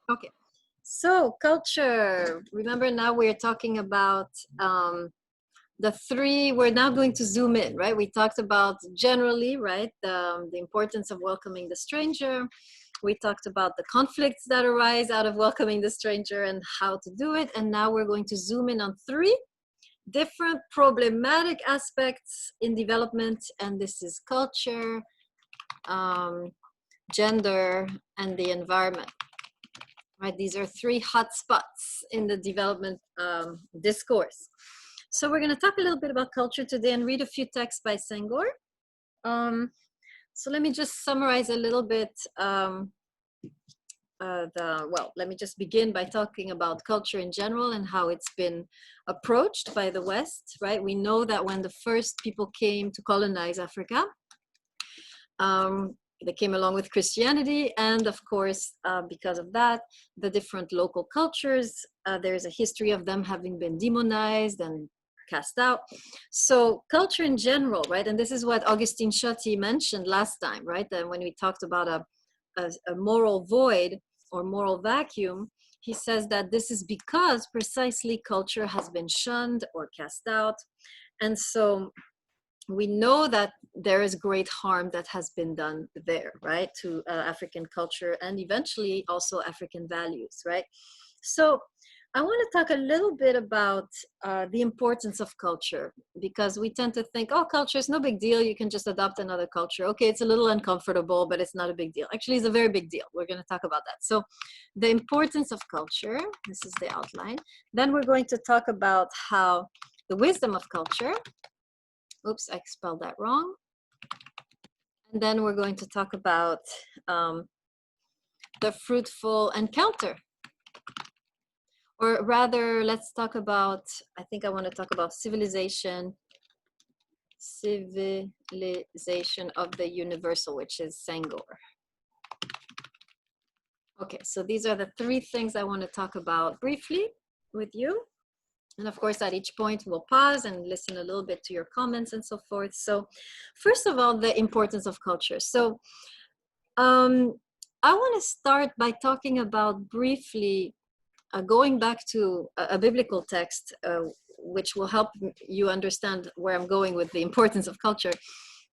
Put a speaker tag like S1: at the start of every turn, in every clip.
S1: Okay, so culture. Remember, now we're talking about the three. We're now going to zoom in, right? We talked about generally, right, the importance of welcoming the stranger. We talked about the conflicts that arise out of welcoming the stranger and how to do it. And now we're going to zoom in on three different problematic aspects in development. And this is culture, gender, and the environment. Right, these are three hot spots in the development discourse. So we're going to talk a little bit about culture today and read a few texts by Senghor. So let me just summarize a little bit. Let me just begin by talking about culture in general and how it's been approached by the West, right? We know that when the first people came to colonize Africa, they came along with Christianity, and of course, because of that, the different local cultures, there's a history of them having been demonized and cast out. So culture in general, right? And this is what Augustine Schotti mentioned last time, right? That when we talked about a moral void or moral vacuum, he says that this is because precisely culture has been shunned or cast out. And so we know that there is great harm that has been done there, right, to African culture and eventually also African values, right? So I want to talk a little bit about the importance of culture, because we tend to think, oh, culture is no big deal. You can just adopt another culture. Okay, it's a little uncomfortable, but it's not a big deal. Actually, it's a very big deal. We're going to talk about that. So the importance of culture, this is the outline. Then we're going to talk about how the wisdom of culture, oops, I spelled that wrong. And then we're going to talk about the fruitful encounter. Or rather, let's talk about, I think I want to talk about civilization of the universal, which is Senghor. Okay, so these are the three things I want to talk about briefly with you. And of course, at each point, we'll pause and listen a little bit to your comments and so forth. So first of all, the importance of culture. So I want to start by talking about briefly, going back to a biblical text, which will help you understand where I'm going with the importance of culture.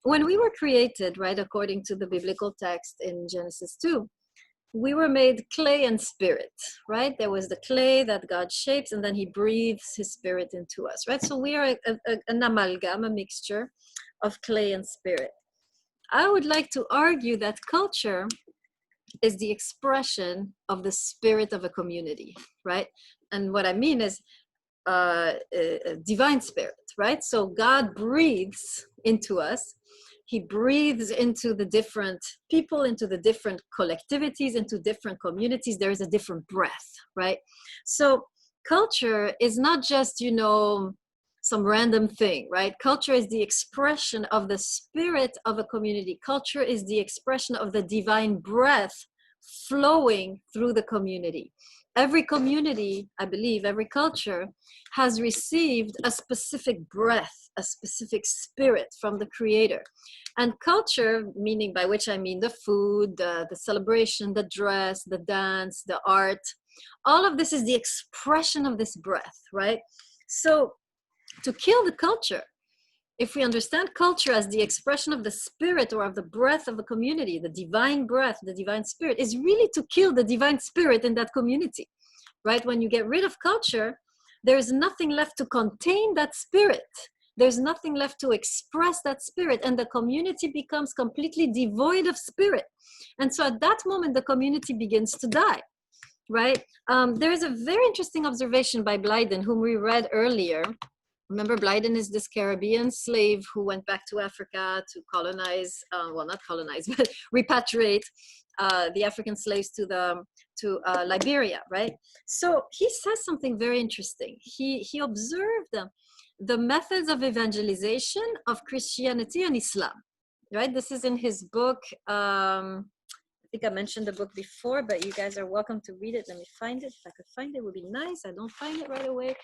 S1: When we were created, right, according to the biblical text in Genesis 2, we were made clay and spirit, right? There was the clay that God shapes, and then he breathes his spirit into us, right? So we are an amalgam, a mixture of clay and spirit. I would like to argue that culture is the expression of the spirit of a community, right? And what I mean is divine spirit, right? So God breathes into us. He breathes into the different people, into the different collectivities, into different communities. There is a different breath, right? So culture is not just, you know, some random thing, right? Culture is the expression of the spirit of a community. Culture is the expression of the divine breath flowing through the community. Every community, I believe, every culture has received a specific breath, a specific spirit from the creator. And culture, meaning by which I mean the food, the celebration, the dress, the dance, the art, all of this is the expression of this breath, right? So to kill the culture, if we understand culture as the expression of the spirit or of the breath of a community, the divine breath, the divine spirit, is really to kill the divine spirit in that community, right? When you get rid of culture, there's nothing left to contain that spirit. There's nothing left to express that spirit, and the community becomes completely devoid of spirit. And so at that moment, the community begins to die, right? There's a very interesting observation by Blyden, whom we read earlier. Remember, Blyden is this Caribbean slave who went back to Africa to colonize, well, not colonize, but repatriate the African slaves to Liberia, right? So he says something very interesting. He observed the methods of evangelization of Christianity and Islam, right? This is in his book. I think I mentioned the book before, but you guys are welcome to read it. Let me find it. If I could find it, it would be nice. I don't find it right away.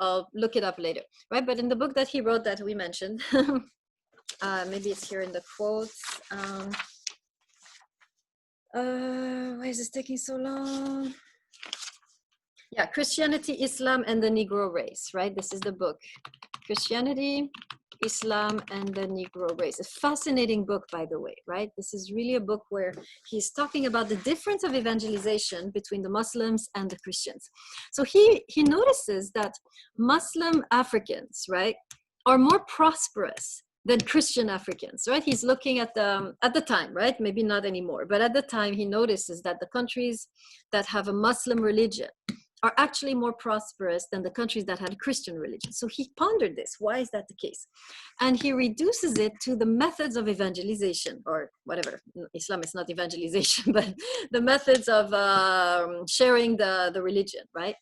S1: I'll look it up later, right? But in the book that he wrote that we mentioned, maybe it's here in the quotes. Why is this taking so long? Yeah, Christianity, Islam, and the Negro Race, right? This is the book. Christianity, Islam, and the Negro Race. A fascinating book, by the way, right? This is really a book where he's talking about the difference of evangelization between the Muslims and the Christians. So he notices that Muslim Africans, right, are more prosperous than Christian Africans, right? He's looking at the time, right? Maybe not anymore, but at the time he notices that the countries that have a Muslim religion are actually more prosperous than the countries that had Christian religion. So he pondered this. Why is that the case? And he reduces it to the methods of evangelization, or whatever. Islam is not evangelization, but the methods of sharing the religion, right?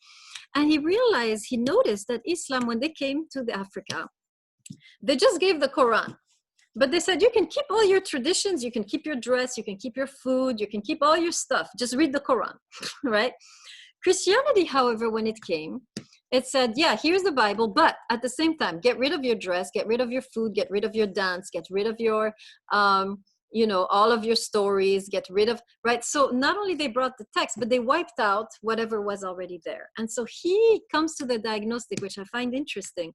S1: And he noticed that Islam, when they came to the Africa, they just gave the Quran. But they said, you can keep all your traditions, you can keep your dress, you can keep your food, you can keep all your stuff. Just read the Quran, right? Christianity, however, when it came, it said, yeah, here's the Bible, but at the same time, get rid of your dress, get rid of your food, get rid of your dance, get rid of your, all of your stories, get rid of, right? So not only they brought the text, but they wiped out whatever was already there. And so he comes to the diagnostic, which I find interesting,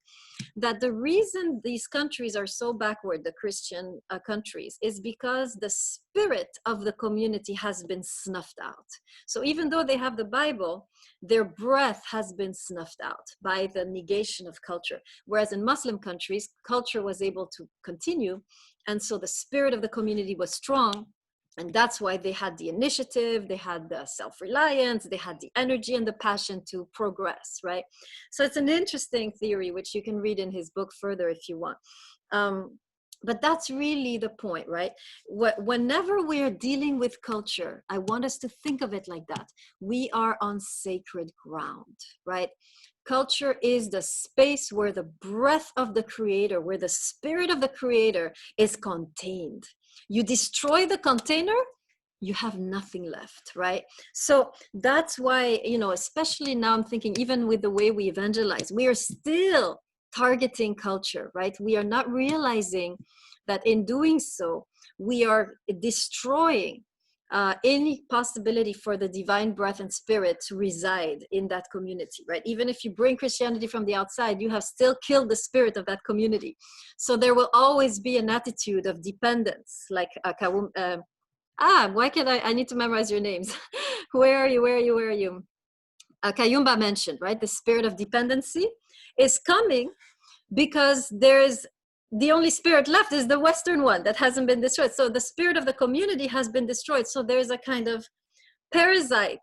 S1: that the reason these countries are so backward, the Christian countries, is because the spirit of the community has been snuffed out. So even though they have the Bible, their breath has been snuffed out by the negation of culture. Whereas in Muslim countries, culture was able to continue. And so the spirit of the community was strong. And that's why they had the initiative, they had the self-reliance, they had the energy and the passion to progress, right? So it's an interesting theory, which you can read in his book further if you want. But that's really the point, right? Whenever we're dealing with culture, I want us to think of it like that. We are on sacred ground, right? Culture is the space where the breath of the creator, where the spirit of the creator is contained. You destroy the container, you have nothing left, right? So that's why, especially now I'm thinking, even with the way we evangelize, we are still targeting culture, right? We are not realizing that in doing so, we are destroying any possibility for the divine breath and spirit to reside in that community, right? Even if you bring Christianity from the outside, you have still killed the spirit of that community. So there will always be an attitude of dependence, like why can't I need to memorize your names. Where are you? Kayumba mentioned, right? The spirit of dependency is coming because the only spirit left is the Western one that hasn't been destroyed. So the spirit of the community has been destroyed. So there's a kind of parasite,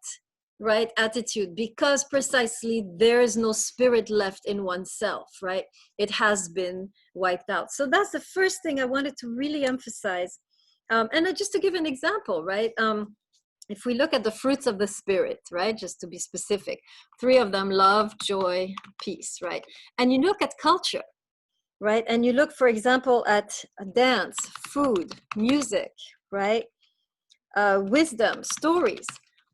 S1: right, attitude, because precisely there is no spirit left in oneself, right? It has been wiped out. So that's the first thing I wanted to really emphasize. And just to give an example, right? If we look at the fruits of the spirit, right, just to be specific, 3 of them: love, joy, peace, right? And you look at culture, right? And you look, for example, at dance, food, music, right? Wisdom, stories.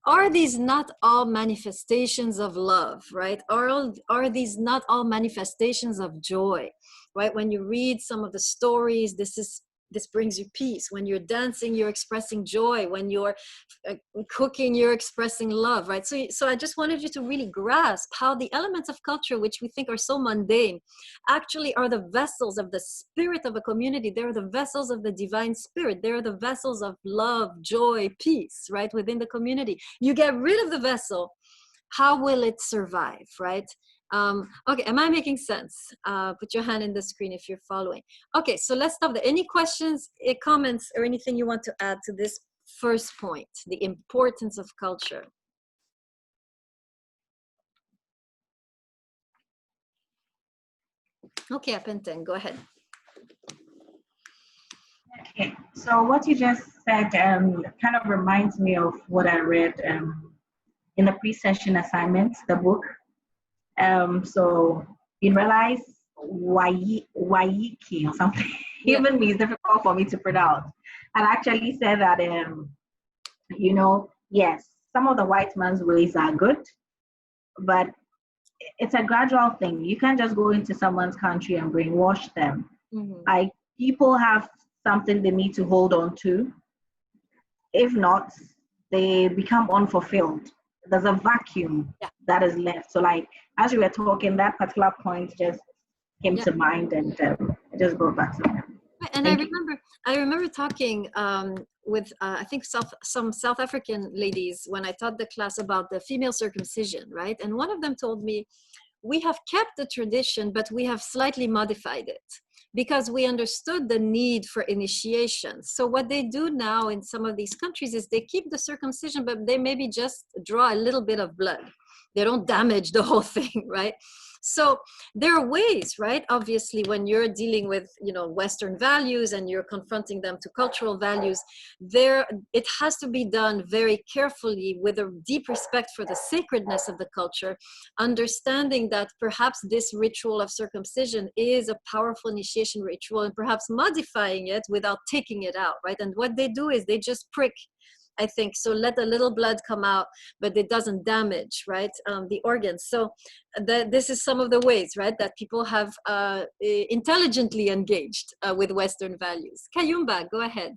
S1: Are these not all manifestations of love, right? Are these not all manifestations of joy, right? When you read some of the stories, this brings you peace. When you're dancing, you're expressing joy. When you're cooking, you're expressing love, right? So I just wanted you to really grasp how the elements of culture, which we think are so mundane, actually are the vessels of the spirit of a community. They're the vessels of the divine spirit. They're the vessels of love, joy, peace, right, within the community. You get rid of the vessel, how will it survive, right? Okay, am I making sense? Put your hand in the screen if you're following. Okay, so let's stop there. Any questions, comments, or anything you want to add to this first point, the importance of culture? Okay, Apenten, go ahead.
S2: Okay, so what you just said kind of reminds me of what I read in the pre-session assignment, the book. So you realize Waiki or something.
S1: Yeah.
S2: Even me, it's difficult for me to pronounce. And actually said that, yes, some of the white man's ways are good, but it's a gradual thing. You can't just go into someone's country and brainwash them.
S1: Mm-hmm.
S2: Like, people have something they need to hold on to. If not, they become unfulfilled. There's a vacuum that is left. So like, as you were talking, that particular point just came to mind, and it just brought back to me.
S1: And I remember talking with I think some South African ladies when I taught the class about the female circumcision, right? And one of them told me, we have kept the tradition, but we have slightly modified it because we understood the need for initiation. So what they do now in some of these countries is they keep the circumcision, but they maybe just draw a little bit of blood. They don't damage the whole thing, right? So there are ways, right? Obviously, when you're dealing with, Western values and you're confronting them to cultural values, it has to be done very carefully with a deep respect for the sacredness of the culture, understanding that perhaps this ritual of circumcision is a powerful initiation ritual, and perhaps modifying it without taking it out, right? And what they do is they just prick, I think, so let a little blood come out, but it doesn't damage, right, the organs. So this is some of the ways, right, that people have intelligently engaged with Western values. Kayumba, go ahead.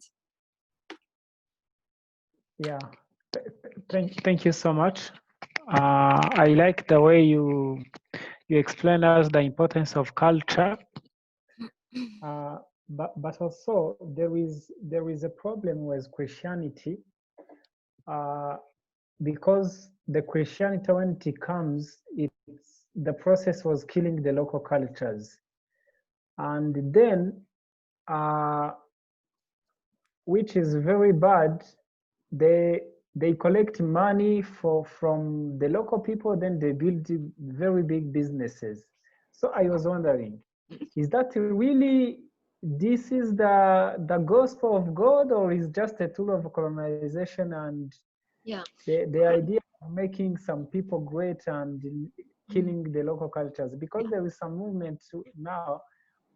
S3: Yeah, thank you so much. I like the way you explain us the importance of culture. But also there is a problem with Christianity. Because the Christianity, when it comes, the process was killing the local cultures, and then, which is very bad. They collect money from the local people, then they build very big businesses. So I was wondering, is that really? This is the gospel of God, or is just a tool of colonization and the idea of making some people great and killing the local cultures? Because there is some movement now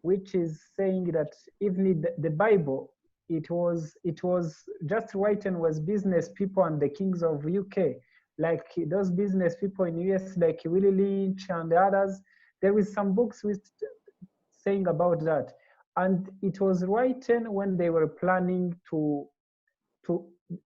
S3: which is saying that even the Bible, it was just written with business people and the kings of UK, like those business people in US, like Willie Lynch and the others. There is some books with saying about that. And it was written when they were planning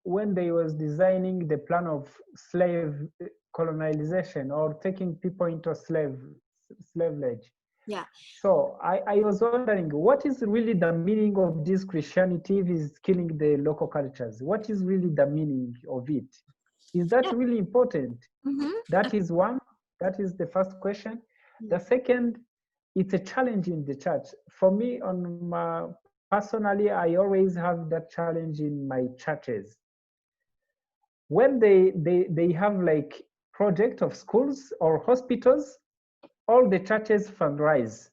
S3: when they was designing the plan of slave colonization, or taking people into slavery.
S1: Yeah.
S3: So I was wondering, what is really the meaning of this Christianity if it's killing the local cultures? What is really the meaning of it? Is that really important?
S1: Mm-hmm.
S3: That is one. That is the first question. The second, it's a challenge in the church. For me, personally, I always have that challenge in my churches. When they have like project of schools or hospitals, all the churches fundraise.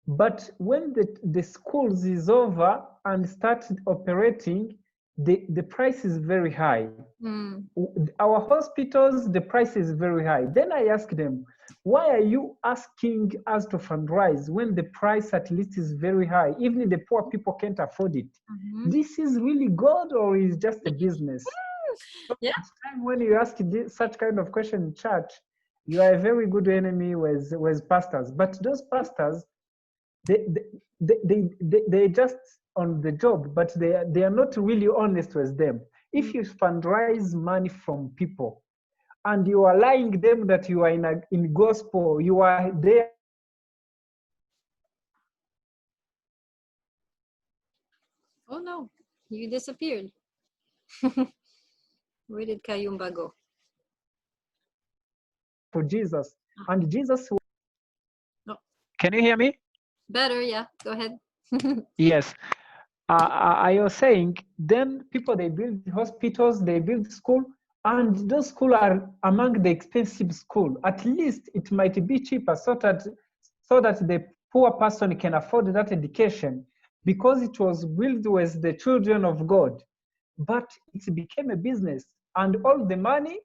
S3: But when the schools is over and start operating, the price is very high. Our hospitals, the price is very high. Then I ask them, why are you asking us to fundraise when the price at least is very high? Even the poor people can't afford it. This is really God, or is just a business? So each time when you ask such kind of question in church, you are a very good enemy with pastors. But those pastors, they just on the job, but they are not really honest with them. If you fundraise money from people and you are lying them that you are in gospel, you are there.
S1: Oh no, you disappeared. Where did Kayumba go?
S3: For Jesus. And Jesus.
S1: No.
S3: Can you hear me?
S1: Better, yeah. Go ahead.
S3: Yes. I was saying, then people, they build hospitals, they build school, and those schools are among the expensive school. At least it might be cheaper so that the poor person can afford that education, because it was built with the children of God. But it became a business, and all the money,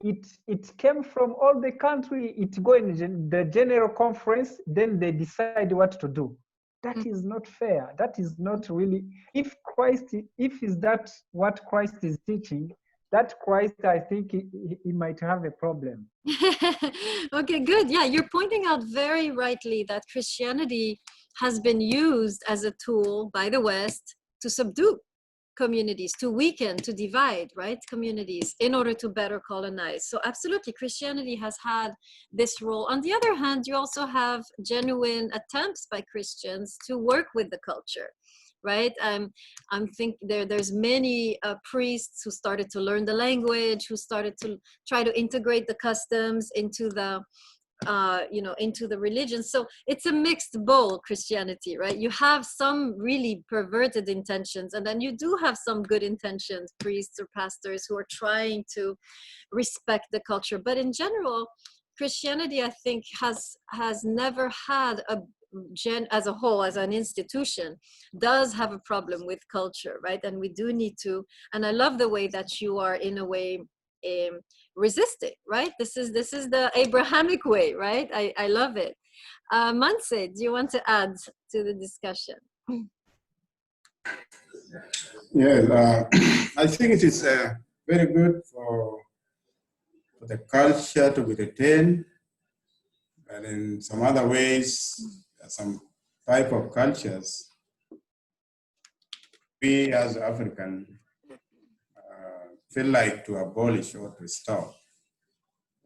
S3: it came from all the country. It go in the general conference, then they decide what to do. That is not fair. That is not really, if is that what Christ is teaching, that Christ, I think he might have a problem.
S1: Okay, good. Yeah, you're pointing out very rightly that Christianity has been used as a tool by the West to subdue, communities, to weaken, to divide, right, communities in order to better colonize. So absolutely, Christianity has had this role. On the other hand, you also have genuine attempts by Christians to work with the culture, right? I'm think there's many priests who started to learn the language, who started to try to integrate the customs into the into the religion. So it's a mixed bowl, Christianity, right? You have some really perverted intentions, and then you do have some good intentions, priests or pastors who are trying to respect the culture. But in general, Christianity, I think, has never had as a whole, as an institution, does have a problem with culture, right? And we do need to, and I love the way that you are in a way resisting, right? This is the Abrahamic way, right? I love it. Manse, do you want to add to the discussion?
S4: Yeah, I think it is very good for the culture to be retained, and in some other ways, some type of cultures, we as African feel like to abolish or to stop.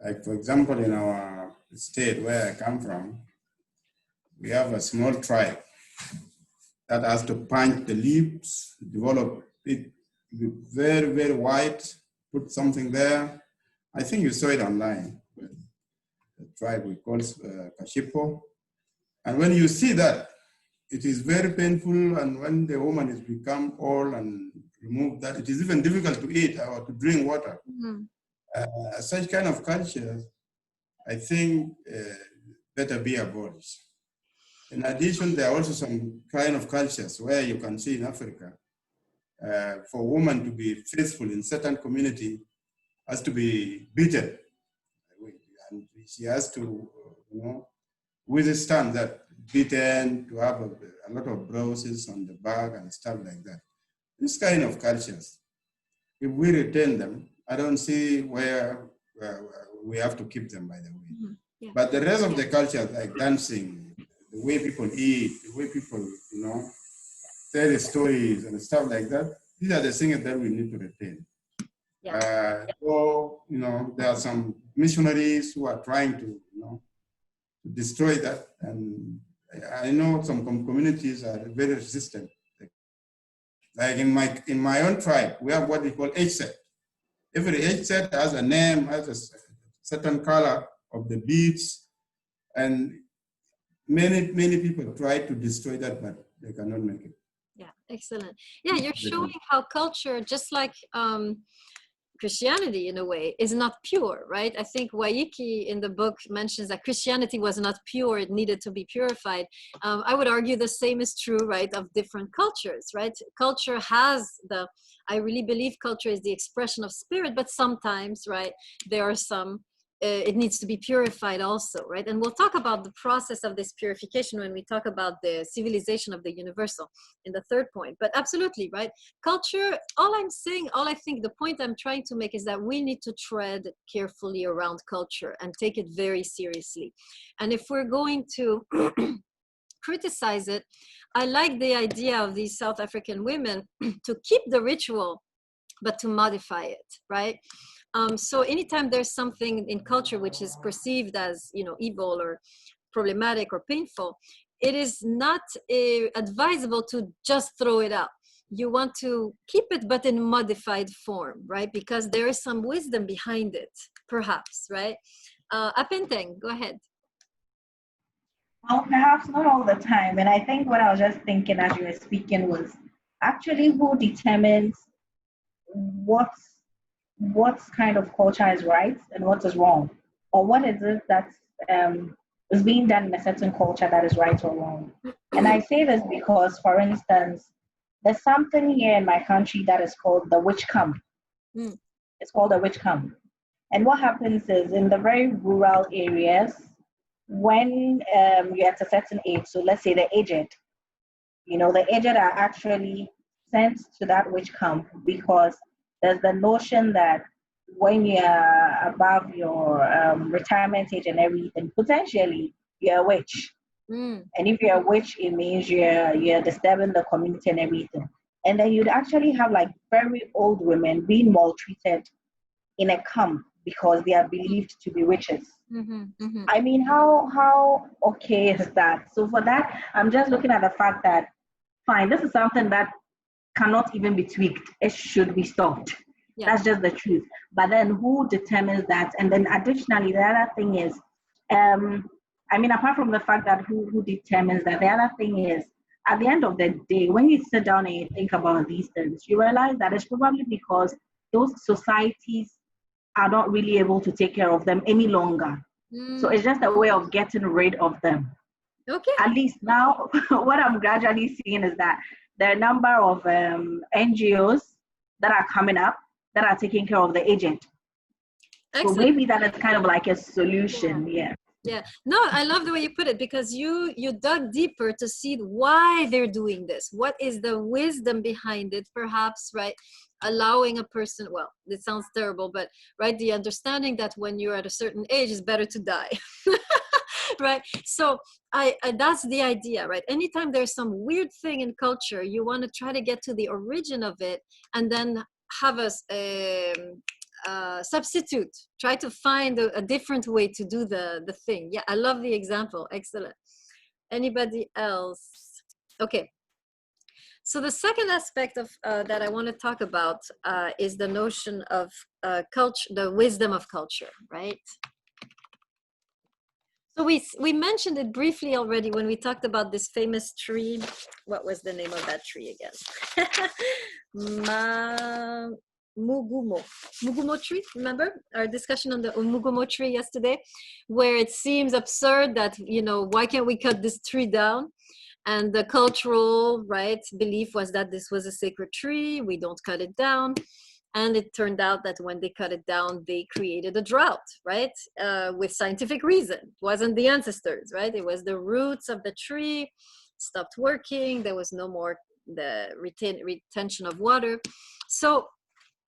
S4: Like, for example, in our state where I come from, we have a small tribe that has to punch the leaves, develop it very, very wide, put something there. I think you saw it online. The tribe we call Kashipo. And when you see that, it is very painful, and when the woman is become old and remove that, it is even difficult to eat or to drink water. Mm-hmm. Such kind of culture, I think, better be abolished. In addition, there are also some kind of cultures where you can see in Africa, for a woman to be faithful in certain community has to be beaten. And she has to, withstand that beaten, to have a lot of bruises on the back and stuff like that. This kind of cultures, if we retain them, I don't see where we have to keep them, by the way. Mm-hmm. Yeah. But the rest of the cultures, like dancing, the way people eat, the way people, tell the stories and stuff like that, these are the things that we need to retain. Yeah. So, there are some missionaries who are trying to, to destroy that. And I know some communities are very resistant. Like in my own tribe, we have what we call age set. Every age set has a name, has a certain color of the beads, and many people try to destroy that, but they cannot make it.
S1: Yeah, excellent. Yeah, you're showing how culture, just like Christianity in a way, is not pure, right? I think Waiki in the book mentions that Christianity was not pure, it needed to be purified. I would argue the same is true, right, of different cultures, right? Culture has I really believe culture is the expression of spirit, but sometimes, right, there are some, it needs to be purified also, right? And we'll talk about the process of this purification when we talk about the civilization of the universal in the third point. But absolutely, right? Culture, all I think the point I'm trying to make is that we need to tread carefully around culture and take it very seriously. And if we're going to criticize it, I like the idea of these South African women to keep the ritual, but to modify it, right? So anytime there's something in culture which is perceived as, evil or problematic or painful, it is not advisable to just throw it out. You want to keep it, but in modified form, right? Because there is some wisdom behind it, perhaps, right? Apenteng, go ahead.
S2: Well, perhaps not all the time. And I think what I was just thinking as you were speaking was actually who determines what kind of culture is right and what is wrong, or what is it that is being done in a certain culture that is right or wrong. And I say this because, for instance, there's something here in my country that is called the witch camp. It's called a witch camp. And what happens is in the very rural areas, when you're at a certain age, so let's say the aged, the aged are actually sent to that witch camp because there's the notion that when you're above your retirement age and everything, potentially you're a witch. And if you're a witch, it means you're disturbing the community and everything. And then you'd actually have like very old women being maltreated in a camp because they are believed to be witches. I mean, how okay is that? So for that, I'm just looking at the fact that, fine, this is something that cannot even be tweaked. It should be stopped. Yeah. That's just the truth. But then who determines that? And then additionally, the other thing is, I mean, apart from the fact that who determines that, the other thing is, at the end of the day, when you sit down and you think about these things, you realize that it's probably because those societies are not really able to take care of them any longer. So it's just a way of getting rid of them.
S1: Okay.
S2: At least now, what I'm gradually seeing is that there are a number of NGOs that are coming up that are taking care of the agent. Excellent. So maybe that is kind of like a solution. Yeah.
S1: Yeah. No, I love the way you put it, because you dug deeper to see why they're doing this. What is the wisdom behind it, perhaps, right? Allowing a person, well, it sounds terrible, but right, the understanding that when you're at a certain age, it's better to die. Right? So I that's the idea, right? Anytime there's some weird thing in culture, you want to try to get to the origin of it and then have a substitute, try to find a different way to do the thing. Yeah, I love the example. Excellent. Anybody else? Okay. So the second aspect of that I want to talk about is the notion of culture, the wisdom of culture, right? So we mentioned it briefly already when we talked about this famous tree. What was the name of that tree again? Mugumo tree, remember our discussion on the Mugumo tree yesterday, where it seems absurd that, you know, why can't we cut this tree down? And the cultural, right, belief was that this was a sacred tree, we don't cut it down. And it turned out that when they cut it down, they created a drought, right? With scientific reason. It wasn't the ancestors, right? It was the roots of the tree stopped working. There was no more the retention of water. So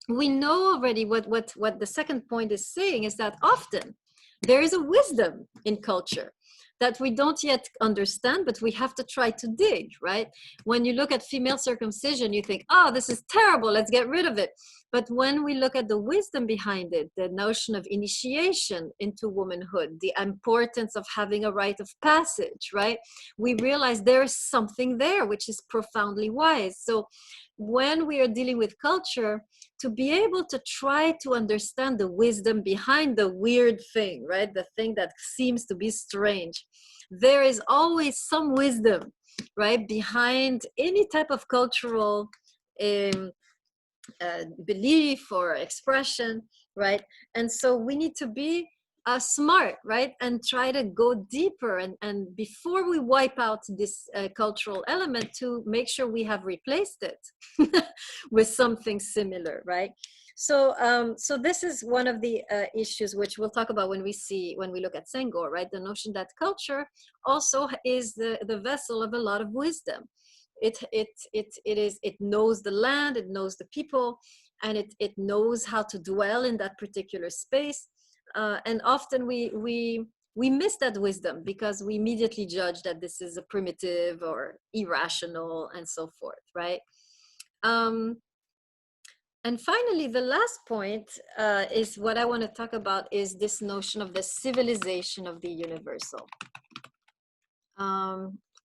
S1: we know already what the second point is saying is that often there is a wisdom in culture that we don't yet understand, but we have to try to dig, right? When you look at female circumcision, you think, oh, this is terrible, let's get rid of it. But when we look at the wisdom behind it, the notion of initiation into womanhood, the importance of having a rite of passage, right? We realize there's something there which is profoundly wise. So when we are dealing with culture, to be able to try to understand the wisdom behind the weird thing, right? The thing that seems to be strange. There is always some wisdom, right? Behind any type of cultural belief or expression, right? And so we need to be smart, right? And try to go deeper and before we wipe out this cultural element, to make sure we have replaced it with something similar, right? So so this is one of the issues which we'll talk about when we look at Senghor, right? The notion that culture also is the vessel of a lot of wisdom. It knows the land, it knows the people, and it knows how to dwell in that particular space. And often we miss that wisdom because we immediately judge that this is a primitive or irrational and so forth, right? And finally, the last point is what I want to talk about is this notion of the civilization of the universal.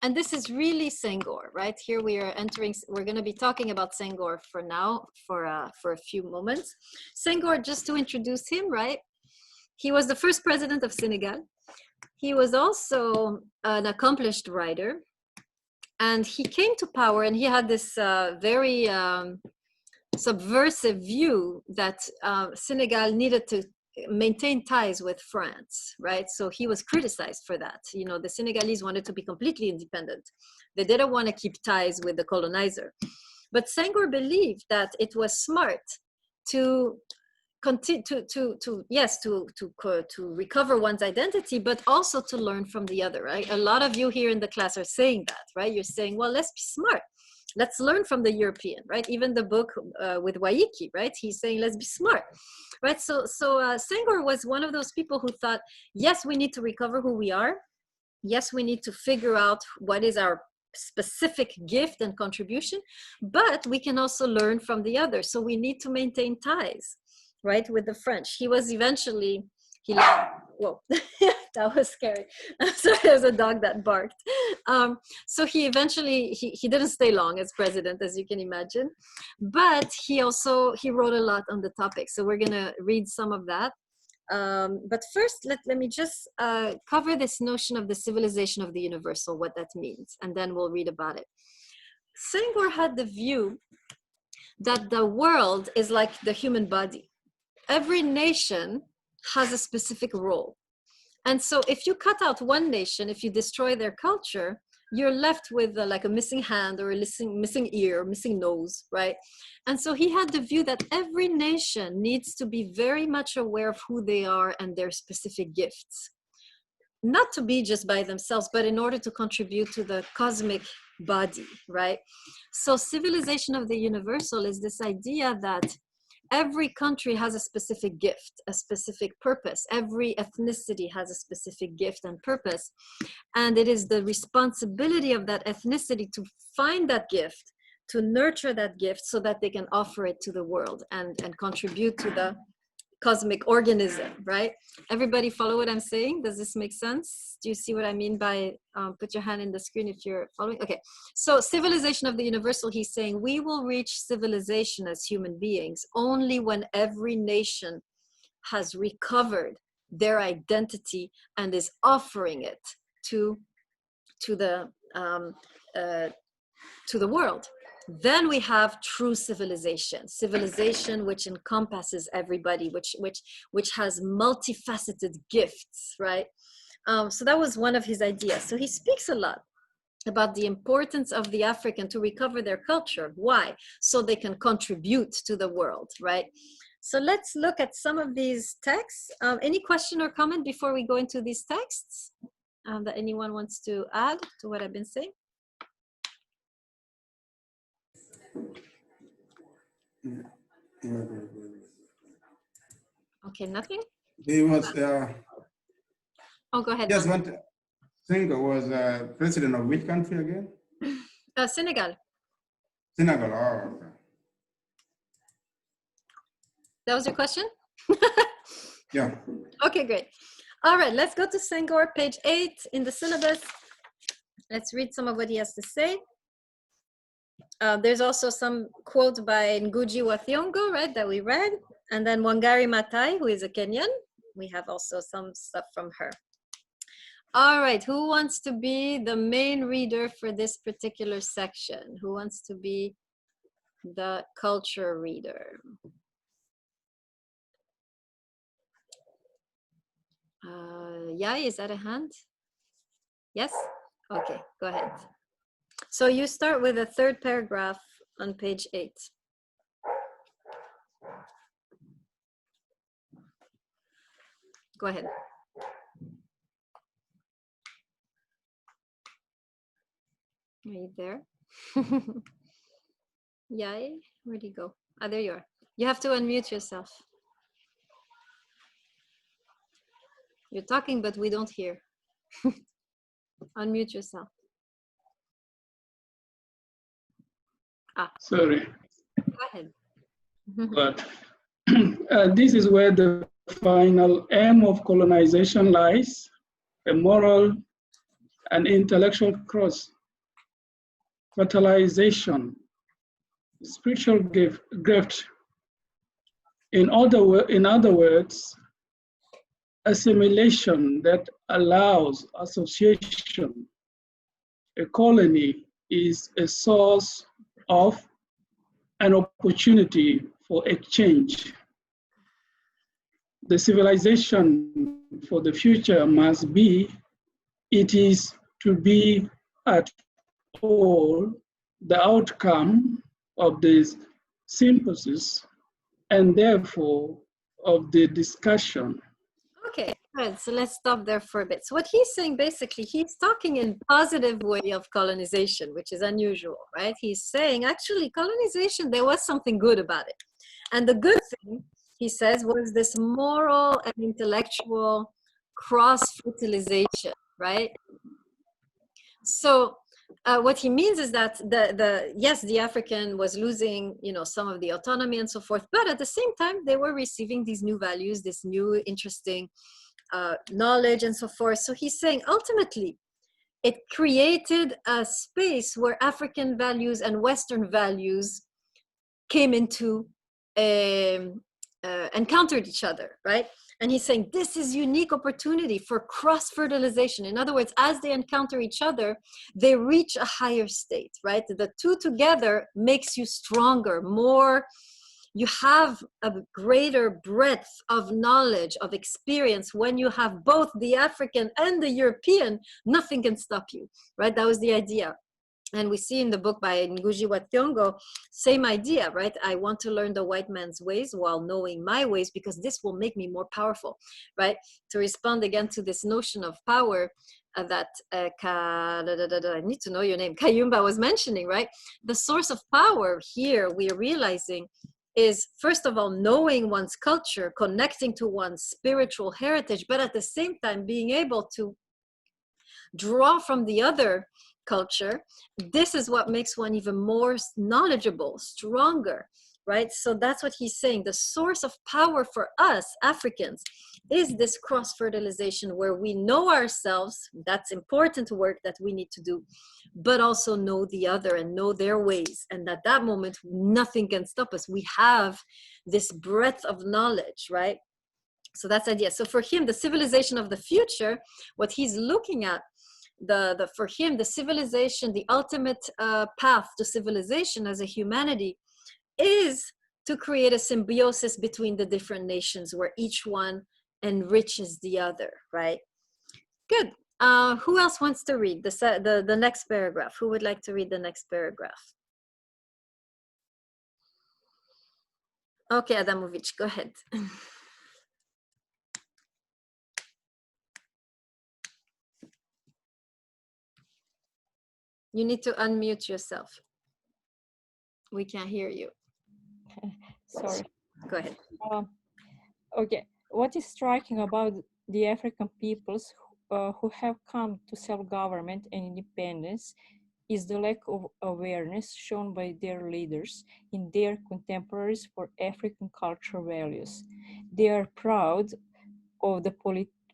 S1: And this is really Senghor, right? Here we are entering, we're going to be talking about Senghor for now, for a few moments. Senghor, just to introduce him, right? He was the first president of Senegal. He was also an accomplished writer. And he came to power and he had this very subversive view that Senegal needed to maintain ties with France, right? So he was criticized for that. You know, the Senegalese wanted to be completely independent. They didn't want to keep ties with the colonizer. But Senghor believed that it was smart to continue to recover one's identity, but also to learn from the other, right? A lot of you here in the class are saying that, right? You're saying, well, let's be smart. Let's learn from the European, right? Even the book with Waiki, right? He's saying, let's be smart, right? So Senghor was one of those people who thought, yes, we need to recover who we are. Yes, we need to figure out what is our specific gift and contribution, but we can also learn from the other. So we need to maintain ties, right, with the French. He was eventually, whoa, that was scary. Sorry, there's a dog that barked. So he eventually, he didn't stay long as president, as you can imagine, but he wrote a lot on the topic. So we're gonna read some of that. But first, let me just cover this notion of the civilization of the universal, what that means, and then we'll read about it. Senghor had the view that the world is like the human body. Every nation has a specific role. And so if you cut out one nation, if you destroy their culture, you're left with like a missing hand or a missing ear, or missing nose, right? And so he had the view that every nation needs to be very much aware of who they are and their specific gifts. Not to be just by themselves, but in order to contribute to the cosmic body, right? So civilization of the universal is this idea that every country has a specific gift, a specific purpose. Every ethnicity has a specific gift and purpose. And it is the responsibility of that ethnicity to find that gift, to nurture that gift so that they can offer it to the world and contribute to the cosmic organism, right? Everybody follow what I'm saying? Does this make sense? Do you see what I mean by, put your hand in the screen if you're following? Okay, so civilization of the universal, he's saying we will reach civilization as human beings only when every nation has recovered their identity and is offering it to the world. Then we have true civilization which encompasses everybody, which has multifaceted gifts, right? So that was one of his ideas. So he speaks a lot about the importance of the African to recover their culture. Why? So they can contribute to the world, right? So let's look at some of these texts. Any question or comment before we go into these texts that anyone wants to add to what I've been saying? Okay, nothing?
S4: He was,
S1: oh, go ahead.
S4: yes, what Senghor was president of which country again?
S1: Senegal.
S4: Senegal, oh, okay.
S1: That was your question?
S4: Yeah.
S1: Okay, great. All right, let's go to Senghor, page 8 in the syllabus. Let's read some of what he has to say. There's also some quote by Ngugi wa Thiong'o, right, that we read. And then Wangari Maathai, who is a Kenyan. We have also some stuff from her. All right, who wants to be the main reader for this particular section? Who wants to be the culture reader? Yai, is that a hand? Yes? Okay, go ahead. So you start with the third paragraph on page 8. Go ahead. Are you there? Yai, where'd you go? Ah, there you are. You have to unmute yourself. You're talking, but we don't hear. Unmute yourself. Ah.
S5: Sorry.
S1: Go ahead.
S5: But this is where the final aim of colonization lies, a moral and intellectual cross. Fertilization, spiritual gift. In other words, assimilation that allows association. A colony is a source of an opportunity for exchange. The civilization for the future must be, it is to be at all the outcome of this synthesis and therefore of the discussion.
S1: Okay, good. So let's stop there for a bit. So what he's saying, basically, he's talking in positive way of colonization, which is unusual, right? He's saying, actually, colonization, there was something good about it. And the good thing, he says, was this moral and intellectual cross-fertilization, right? So what he means is that yes, the African was losing, some of the autonomy and so forth, but at the same time, they were receiving these new values, this new interesting knowledge and so forth. So he's saying ultimately, it created a space where African values and Western values came into encountered each other, right? And he's saying this is unique opportunity for cross-fertilization. In other words, as they encounter each other, they reach a higher state, right? The two together makes you stronger, more, you have a greater breadth of knowledge, of experience. When you have both the African and the European, nothing can stop you, right? That was the idea. And we see in the book by Ngugi wa Thiong'o, same idea, right? I want to learn the white man's ways while knowing my ways, because this will make me more powerful, right? To respond again to this notion of power that I need to know your name, Kayumba was mentioning, right? The source of power here, we are realizing, is first of all, knowing one's culture, connecting to one's spiritual heritage, but at the same time, being able to draw from the other culture. This is what makes one even more knowledgeable, stronger, right? So that's what he's saying. The source of power for us Africans is this cross-fertilization, where we know ourselves. That's important work that we need to do, but also know the other and know their ways. And at that moment, nothing can stop us. We have this breadth of knowledge, right? So that's the idea. So for him, the civilization of the future, what he's looking at, for him, the civilization, the ultimate path to civilization as a humanity is to create a symbiosis between the different nations, where each one enriches the other, right? Good. Who else wants to read the next paragraph? Who would like to read the next paragraph? Okay, Adamovich, go ahead. You need to unmute yourself. We can't hear you.
S6: Sorry.
S1: Go ahead.
S6: Okay. What is striking about the African peoples who have come to self-government and independence is the lack of awareness shown by their leaders in their contemporaries for African cultural values. They are proud of the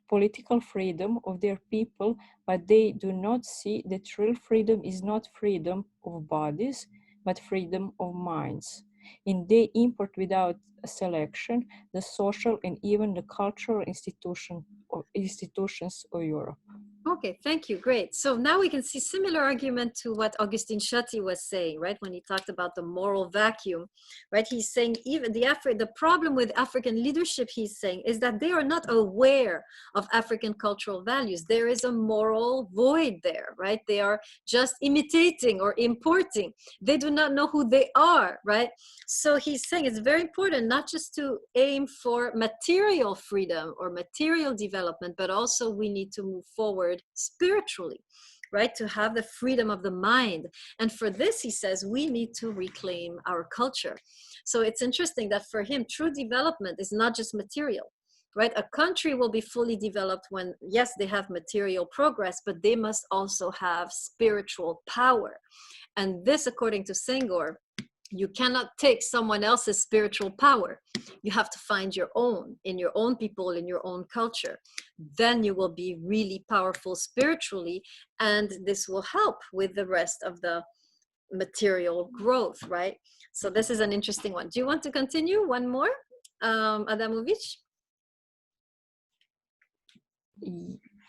S6: political freedom of their people, but they do not see that real freedom is not freedom of bodies, but freedom of minds. And they import without selection the social and even the cultural institutions of Europe.
S1: Okay, thank you. Great. So now we can see similar argument to what Augustin Chatti was saying, right? When he talked about the moral vacuum, right? He's saying even the problem with African leadership, he's saying, is that they are not aware of African cultural values. There is a moral void there, right? They are just imitating or importing. They do not know who they are, right? So he's saying it's very important not just to aim for material freedom or material development, but also we need to move forward spiritually, right? To have the freedom of the mind. And for this, he says, we need to reclaim our culture. So it's interesting that for him, true development is not just material, right? A country will be fully developed when, yes, they have material progress, but they must also have spiritual power. And this, according to Senghor, you cannot take someone else's spiritual power. You have to find your own, in your own people, in your own culture. Then you will be really powerful spiritually, and this will help with the rest of the material growth, right? So this is an interesting one. Do you want to continue? One more, Adamovich?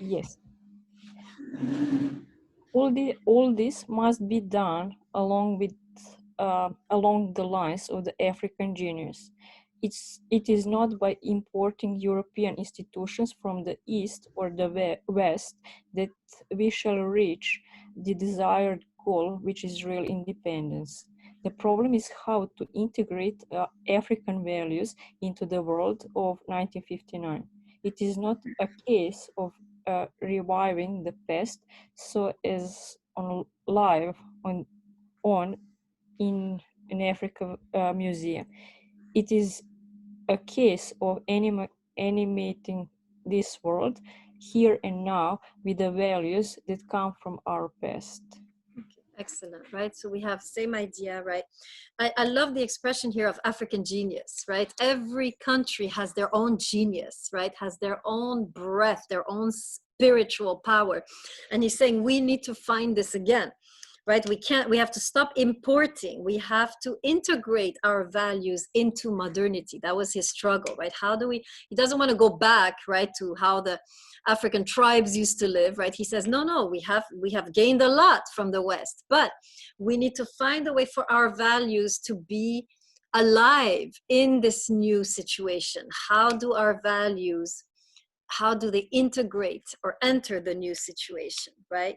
S6: Yes. All this must be done along the lines of the African genius. It is not by importing European institutions from the East or the West that we shall reach the desired goal, which is real independence. The problem is how to integrate African values into the world of 1959. It is not a case of reviving the past so as on live on in an Africa museum. It is a case of animating this world here and now with the values that come from our past.
S1: Okay. Excellent, right? So we have same idea, right? I love the expression here of African genius, right? Every country has their own genius, right? Has their own breath, their own spiritual power. And he's saying we need to find this again, right? We have to stop importing. We have to integrate our values into modernity. That was his struggle, right? He doesn't want to go back, right, to how the African tribes used to live, right? He says, no, we have gained a lot from the West, but we need to find a way for our values to be alive in this new situation. How do our values, how do they integrate or enter the new situation, right?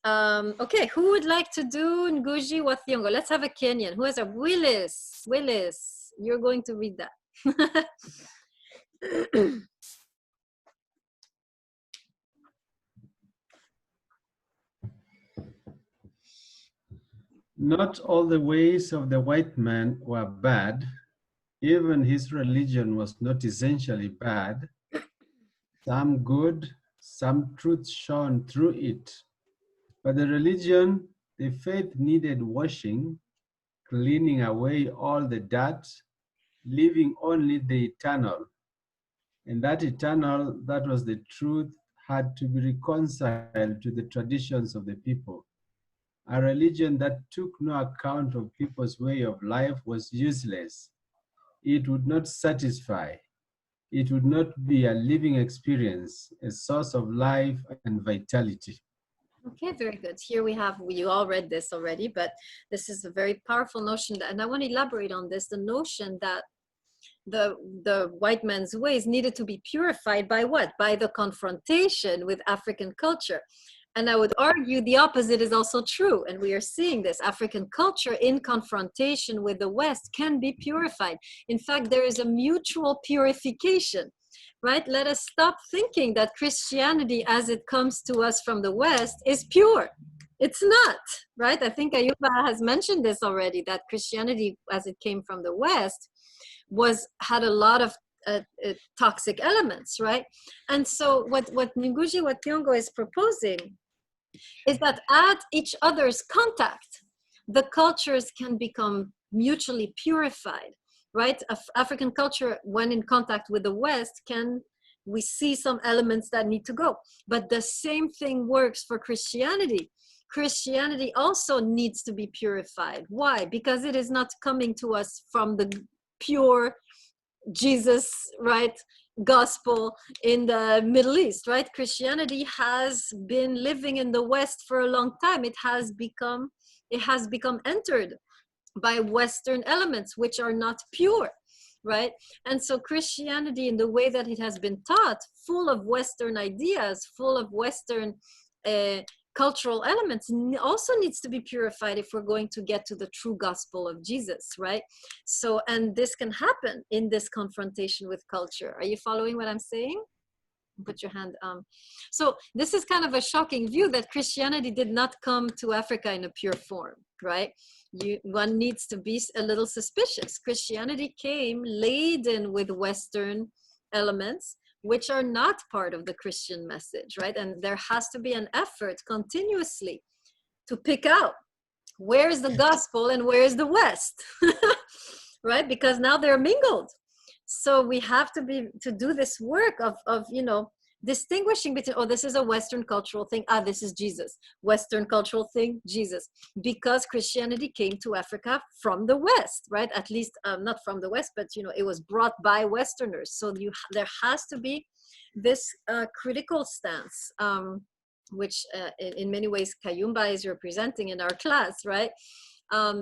S1: Okay, who would like to do Ngugi wa Thiong'o? Let's have a Kenyan. Who has a Willis, you're going to read that.
S7: Not all the ways of the white man were bad. Even his religion was not essentially bad. Some good, some truth shone through it. But the religion, the faith needed washing, cleaning away all the dirt, leaving only the eternal. And that eternal, that was the truth, had to be reconciled to the traditions of the people. A religion that took no account of people's way of life was useless. It would not satisfy. It would not be a living experience, a source of life and vitality.
S1: Okay, very good. Here we have, you all read this already, but this is a very powerful notion, and I want to elaborate on this, the notion that the white man's ways needed to be purified by what? By the confrontation with African culture. And I would argue the opposite is also true. And we are seeing this. African culture in confrontation with the West can be purified. In fact, there is a mutual purification, right? Let us stop thinking that Christianity as it comes to us from the West is pure. It's not, right? I think Ayuba has mentioned this already, that Christianity as it came from the West had a lot of toxic elements, right? And so what Ngugi wa Thiong'o is proposing is that at each other's contact, the cultures can become mutually purified, right? African culture, when in contact with the West, we see some elements that need to go. But the same thing works for Christianity. Christianity also needs to be purified. Why? Because it is not coming to us from the pure Jesus, right, gospel in the Middle East, right? Christianity has been living in the West for a long time. It has become entered by Western elements, which are not pure, right? And so Christianity, in the way that it has been taught, full of Western ideas, full of Western cultural elements, also needs to be purified if we're going to get to the true gospel of Jesus, right? So, and this can happen in this confrontation with culture. Are you following what I'm saying? Put your hand so this is kind of a shocking view that Christianity did not come to Africa in a pure form, right? One needs to be a little suspicious. Christianity came laden with Western elements, which are not part of the Christian message, right? And there has to be an effort continuously to pick out where is the gospel and where is the West, right? Because now they're mingled. So we have to do this work of distinguishing between, oh, this is a Western cultural thing. This is Jesus. Western cultural thing, Jesus. Because Christianity came to Africa from the West, right? At least not from the West, but it was brought by Westerners. So there has to be this critical stance, which in many ways Kayumba is representing in our class, right?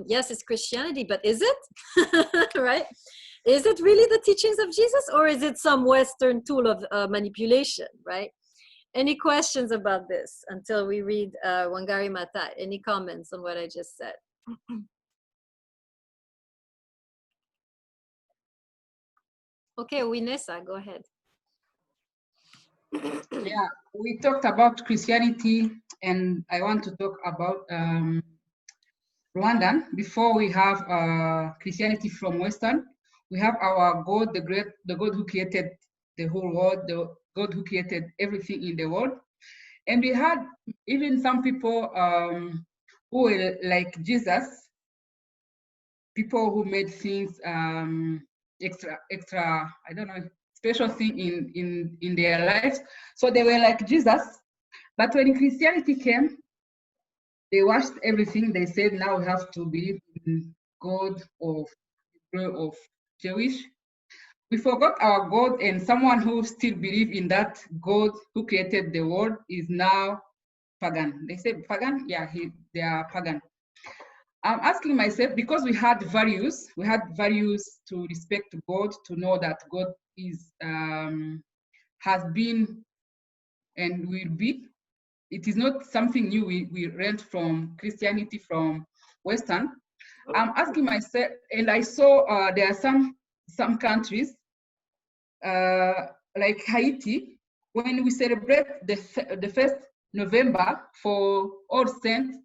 S1: Yes, it's Christianity, but is it? Right? Is it really the teachings of Jesus, or is it some Western tool of manipulation, right? Any questions about this until we read Wangari Maathai? Any comments on what I just said? Okay, Winessa, go ahead.
S8: Yeah, we talked about Christianity, and I want to talk about Rwandan. Before we have Christianity from Western, we have our God, the God who created the whole world, the God who created everything in the world. And we had even some people who were like Jesus, people who made things extra, I don't know, special thing in their lives. So they were like Jesus. But when Christianity came, they washed everything. They said, now we have to believe in God of Jewish. We forgot our God, and someone who still believes in that God who created the world is now pagan. They say pagan? Yeah, they are pagan. I'm asking myself, because we had values to respect God, to know that God is, has been and will be. It is not something new we rent from Christianity, from Western. I'm asking myself, and I saw there are some countries like Haiti, when we celebrate the 1st November for All Saints,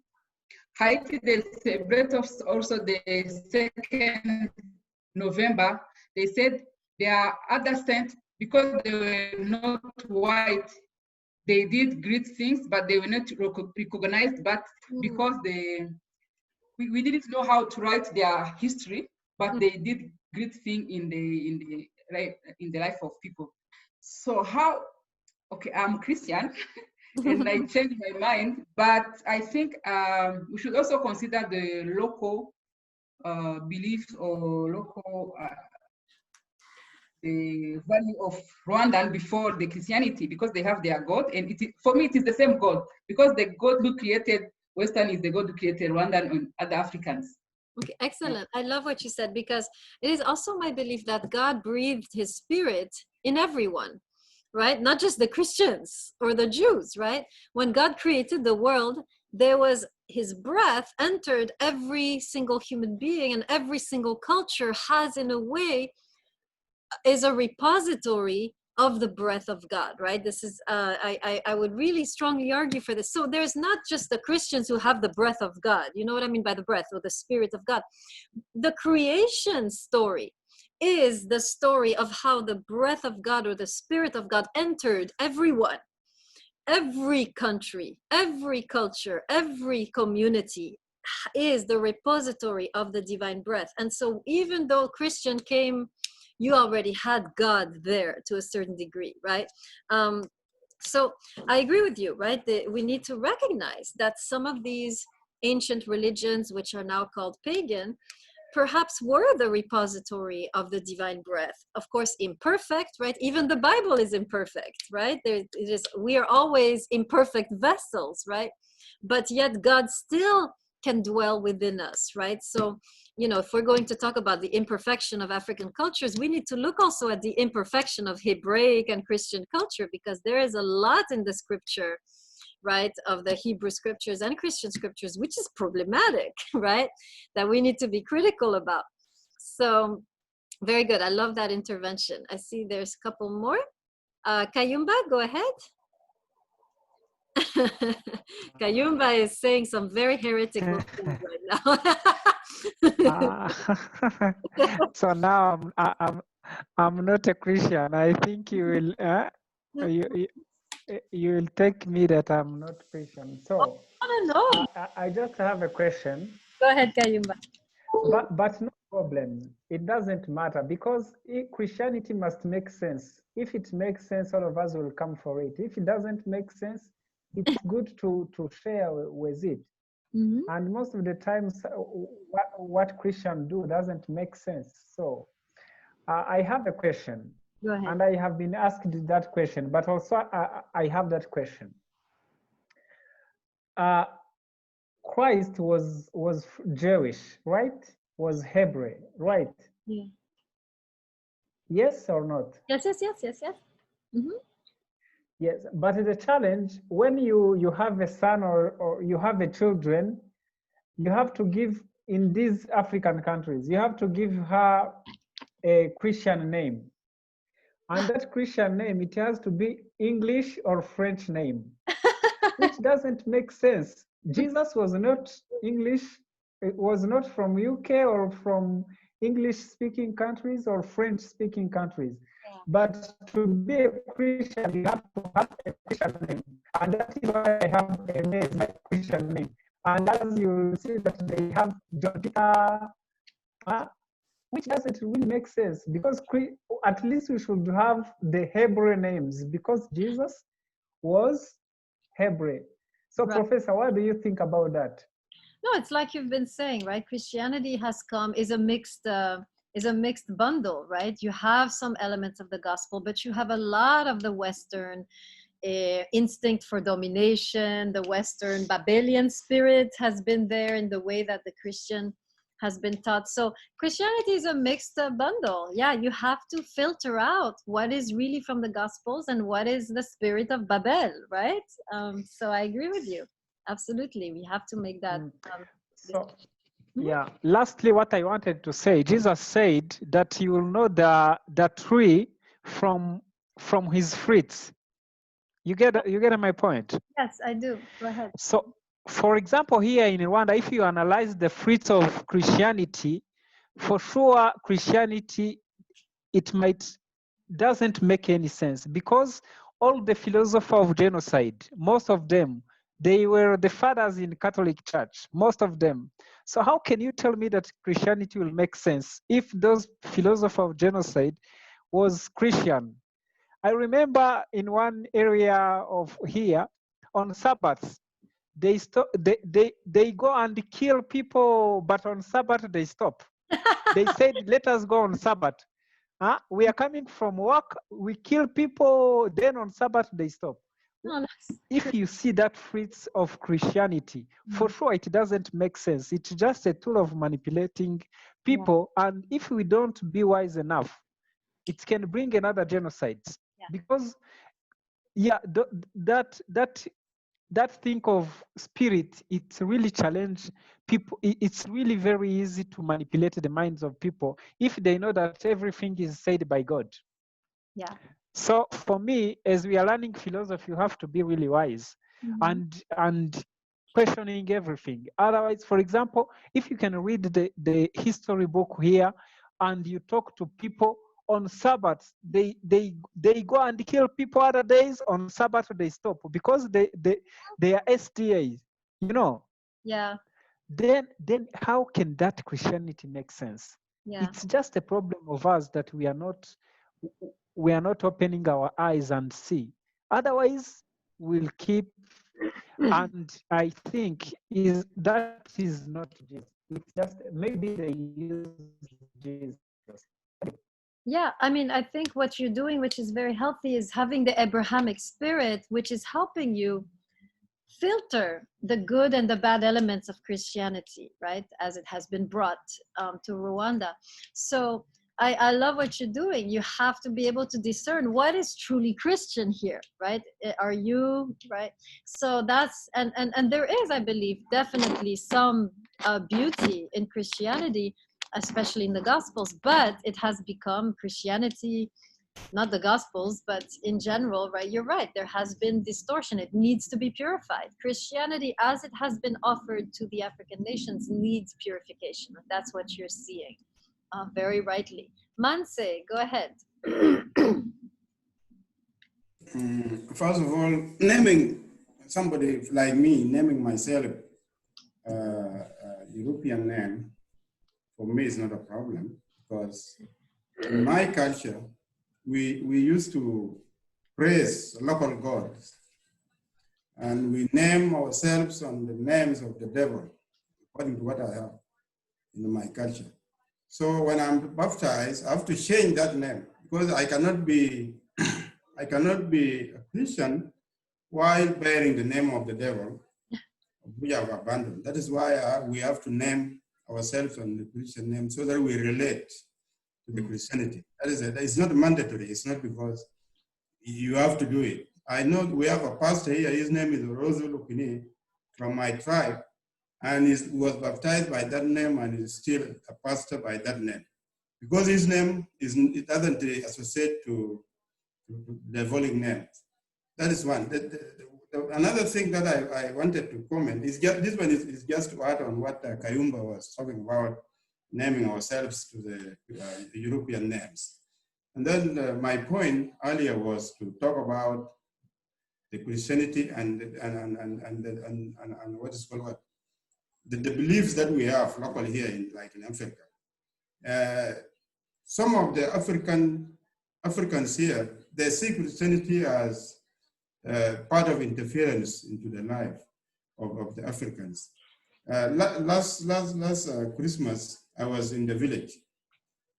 S8: Haiti, they celebrate also the 2nd November. They said there are other saints, because they were not white, they did great things, but they were not recognized, but because we didn't know how to write their history, but they did great thing in the life of people. So how, okay, I'm Christian, and I changed my mind, but I think we should also consider the local beliefs or local the value of Rwandan before the Christianity, because they have their God, and for me it is the same God, because the God who created Western is the God who created Rwandan and other Africans.
S1: Okay, excellent. I love what you said, because it is also my belief that God breathed his spirit in everyone, right? Not just the Christians or the Jews, right? When God created the world, there was his breath entered every single human being, and every single culture has, in a way, is a repository of the breath of God, right? This is, I would really strongly argue for this. So there's not just the Christians who have the breath of God. You know what I mean by the breath, or the spirit of God. The creation story is the story of how the breath of God, or the spirit of God, entered everyone, every country, every culture, every community is the repository of the divine breath. And so even though Christian came, you already had God there to a certain degree, right? So I agree with you, right? We need to recognize that some of these ancient religions, which are now called pagan, perhaps were the repository of the divine breath. Of course, imperfect, right? Even the Bible is imperfect, right? We are always imperfect vessels, right? But yet God still can dwell within us, right? So, you know, if we're going to talk about the imperfection of African cultures, we need to look also at the imperfection of Hebraic and Christian culture, because there is a lot in the scripture, right, of the Hebrew scriptures and Christian scriptures, which is problematic, right, that we need to be critical about. So, very good. I love that intervention. I see there's a couple more. Kayumba, go ahead. Kayumba is saying some very heretical things right now.
S3: So now I'm not a Christian. I think you will you will take me that I'm not Christian. So
S1: No.
S3: I just have a question.
S1: Go ahead, Kayumba.
S3: But no problem. It doesn't matter, because Christianity must make sense. If it makes sense, all of us will come for it. If it doesn't make sense, it's good to share with it. Mm-hmm. And most of the times, what Christians do doesn't make sense. So I have a question.
S1: Go ahead.
S3: And I have been asked that question, but also I have that question. Christ was Jewish, right? Was Hebrew, right?
S1: Yeah.
S3: Yes or not?
S1: Yes. Mm-hmm.
S3: Yes, but the challenge, when you have a son or you have a children, you have to give, in these African countries, you have to give her a Christian name. And that Christian name, it has to be English or French name, which doesn't make sense. Jesus was not English, it was not from UK or from English-speaking countries or French-speaking countries. Yeah. But to be a Christian, you have to have a Christian name. And that is why I have a name, my Christian name. And as you see that they have John Peter, which doesn't really make sense, because at least we should have the Hebrew names, because Jesus was Hebrew. So,
S1: Right.
S3: Professor, what do you think about that?
S1: No, it's like you've been saying, right? Christianity has come is a mixed bundle, right? You have some elements of the gospel, but you have a lot of the Western instinct for domination. The Western Babylonian spirit has been there in the way that the Christian has been taught. So Christianity is a mixed bundle. Yeah, you have to filter out what is really from the Gospels and what is the spirit of Babel, right? So I agree with you. Absolutely, we have to make that.
S3: So, yeah. Lastly, what I wanted to say, Jesus said that you will know the tree from his fruits. You get my point?
S1: Yes, I do. Go ahead.
S3: So, for example, here in Rwanda, if you analyze the fruits of Christianity, for sure, Christianity, doesn't make any sense, because all the philosophers of genocide, most of them, they were the fathers in Catholic Church, most of them. So how can you tell me that Christianity will make sense if those philosophers of genocide was Christian? I remember in one area of here, on Sabbath, they go and kill people, but on Sabbath they stop. They said, let us go on Sabbath. We are coming from work, we kill people, then on Sabbath they stop.
S1: Oh,
S3: if you see that fruits of Christianity, for sure it doesn't make sense. It's just a tool of manipulating people. Yeah. And if we don't be wise enough, it can bring another genocide. Yeah. Because that thing of spirit, it's really challenge people. It's really very easy to manipulate the minds of people if they know that everything is said by God.
S1: Yeah.
S3: So for me, as we are learning philosophy, you have to be really wise and questioning everything. Otherwise, for example, if you can read the history book here and you talk to people on Sabbath, they go and kill people other days. On Sabbath they stop because they are STAs, you know.
S1: Yeah.
S3: Then how can that Christianity make sense? Yeah. It's just a problem of us that we are not opening our eyes and see. Otherwise, we'll keep. And I think that is not Jesus. It's just maybe they use Jesus.
S1: Yeah, I mean, I think what you're doing, which is very healthy, is having the Abrahamic spirit, which is helping you filter the good and the bad elements of Christianity, right? As it has been brought to Rwanda. So I love what you're doing. You have to be able to discern what is truly Christian here, right? Are you, right? So that's, and there is, I believe, definitely some beauty in Christianity, especially in the Gospels, but it has become Christianity, not the Gospels, but in general, right? You're right. There has been distortion. It needs to be purified. Christianity, as it has been offered to the African nations, needs purification. That's what you're seeing, very rightly. Manse, go ahead.
S4: First of all, naming somebody like me, naming myself European name, for me is not a problem, because in my culture, we used to praise local gods, and we name ourselves on the names of the devil, according to what I have in my culture. So when I'm baptized, I have to change that name, because I cannot be a Christian while bearing the name of the devil, we have abandoned. That is why we have to name ourselves on the Christian name so that we relate to the Christianity. That is it. It's not mandatory. It's not because you have to do it. I know we have a pastor here. His name is Rosa Lupini from my tribe, and he was baptized by that name and is still a pastor by that name. Because his name it doesn't associate to diabolic names. That is one. Another thing that I wanted to comment is this one is just to add on what Kayumba was talking about, naming ourselves to the European names. And then my point earlier was to talk about the Christianity and what is called what? the beliefs that we have locally here, like in Africa. Some of the Africans here, they see Christianity as part of interference into the life of the Africans. Last Christmas, I was in the village,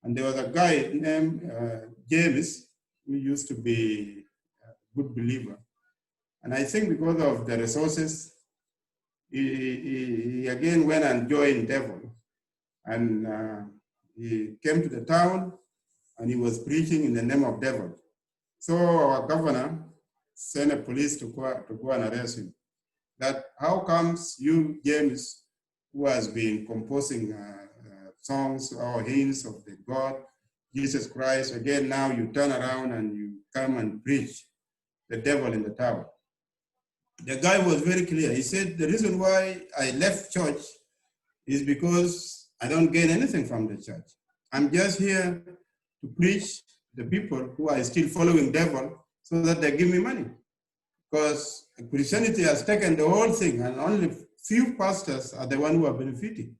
S4: and there was a guy named James who used to be a good believer. And I think because of the resources, he again went and joined devil. And he came to the town and he was preaching in the name of devil. So our governor sent a police to go and arrest him. That how comes you, James, who has been composing songs or hymns of the God, Jesus Christ, again now you turn around and you come and preach the devil in the town. The guy was very clear. He said, the reason why I left church is because I don't gain anything from the church. I'm just here to preach the people who are still following devil so that they give me money. Because Christianity has taken the whole thing and only few pastors are the ones who are benefiting.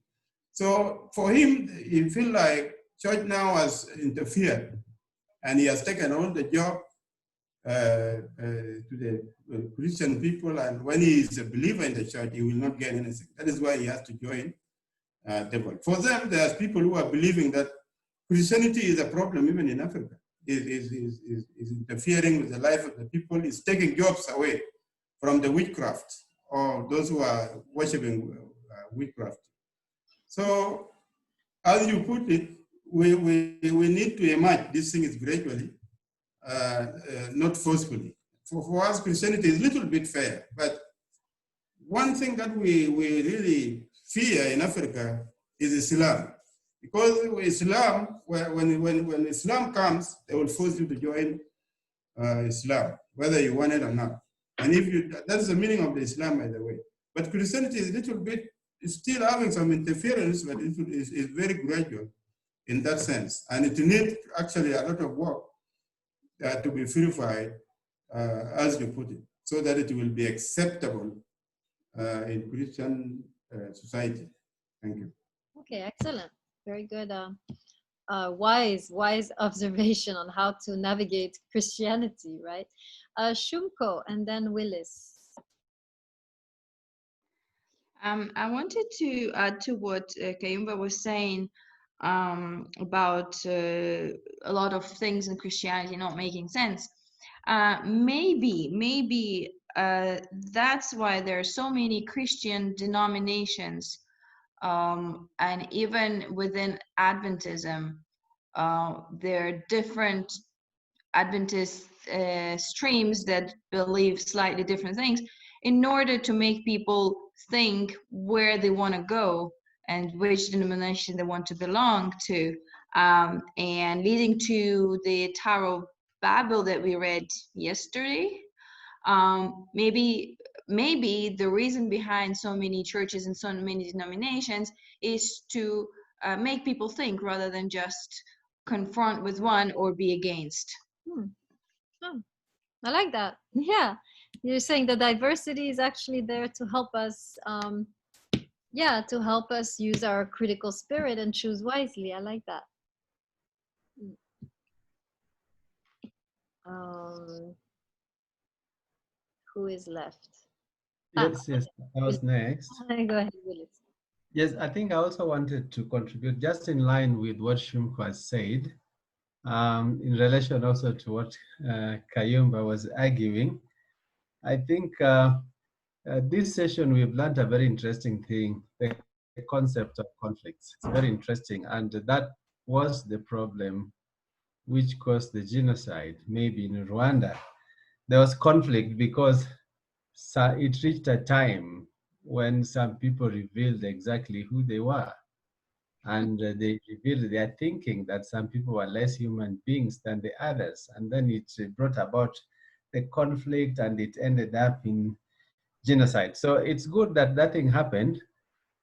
S4: So for him, he feels like church now has interfered and he has taken all the job to the Christian people, and when he is a believer in the church, he will not gain anything. That is why he has to join devil. For them, there's people who are believing that Christianity is a problem even in Africa. It is interfering with the life of the people. It's taking jobs away from the witchcraft or those who are worshiping witchcraft. So, as you put it, we need to emerge. This thing is gradually, not forcefully. For us, Christianity is a little bit fair, but one thing that we really fear in Africa is Islam. Because Islam, when Islam comes, they will force you to join Islam, whether you want it or not. And if you, that's the meaning of the Islam, by the way. But Christianity is a little bit, it's still having some interference, but it's very gradual in that sense. And it needs actually a lot of work to be purified, as you put it, so that it will be acceptable in Christian society. Thank you.
S1: Okay, excellent. Very good. Wise observation on how to navigate Christianity, right? Shumko and then Willis.
S9: I wanted to add to what Kayumba was saying about a lot of things in Christianity not making sense. Maybe that's why there are so many Christian denominations, and even within Adventism, there are different Adventist streams that believe slightly different things in order to make people think where they want to go and which denomination they want to belong to, and leading to the Tower of Babel that we read yesterday. Maybe the reason behind so many churches and so many denominations is to make people think rather than just confront with one or be against.
S1: Oh, I like that. Yeah, you're saying the diversity is actually there to help us, to help us use our critical spirit and choose wisely. I like that. Who is left?
S7: Yes, I was next.
S1: Go ahead, Willis.
S7: Yes, I think I also wanted to contribute just in line with what Shumko has said, in relation also to what Kayumba was arguing. I think this session we've learned a very interesting thing, the concept of conflicts. It's very interesting, and that was the problem which caused the genocide, maybe in Rwanda. There was conflict because it reached a time when some people revealed exactly who they were. And they revealed their thinking that some people were less human beings than the others. And then it brought about the conflict and it ended up in genocide. So it's good that that thing happened,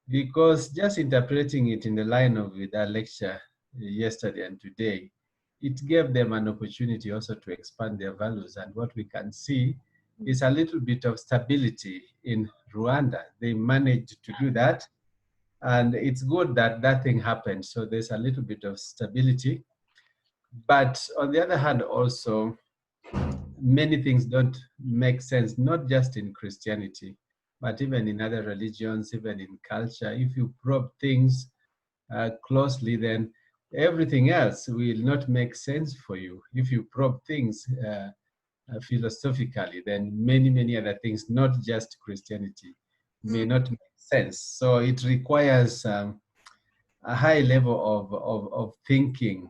S7: because just interpreting it in the line of the lecture yesterday and today, it gave them an opportunity also to expand their values. And what we can see is a little bit of stability in Rwanda. They managed to do that. And it's good that that thing happened. So there's a little bit of stability. But on the other hand, also, many things don't make sense, not just in Christianity, but even in other religions, even in culture. If you probe things closely, then everything else will not make sense for you. If you probe things philosophically, then many other things, not just Christianity, may not make sense. So it requires a high level of thinking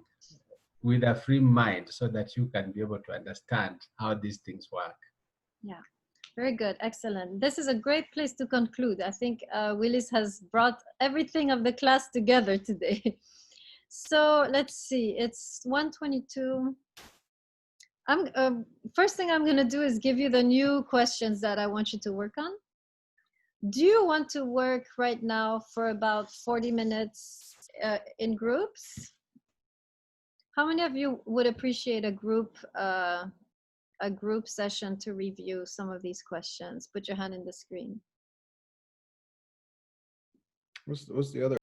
S7: with a free mind so that you can be able to understand how these things work.
S1: Yeah, very good. Excellent. This is a great place to conclude. I think Willis has brought everything of the class together today. So let's see, it's 1:22. First thing I'm going to do is give you the new questions that I want you to work on. Do you want to work right now for about 40 minutes in groups? How many of you would appreciate a group session to review some of these questions? Put your hand in the screen.
S10: What's the other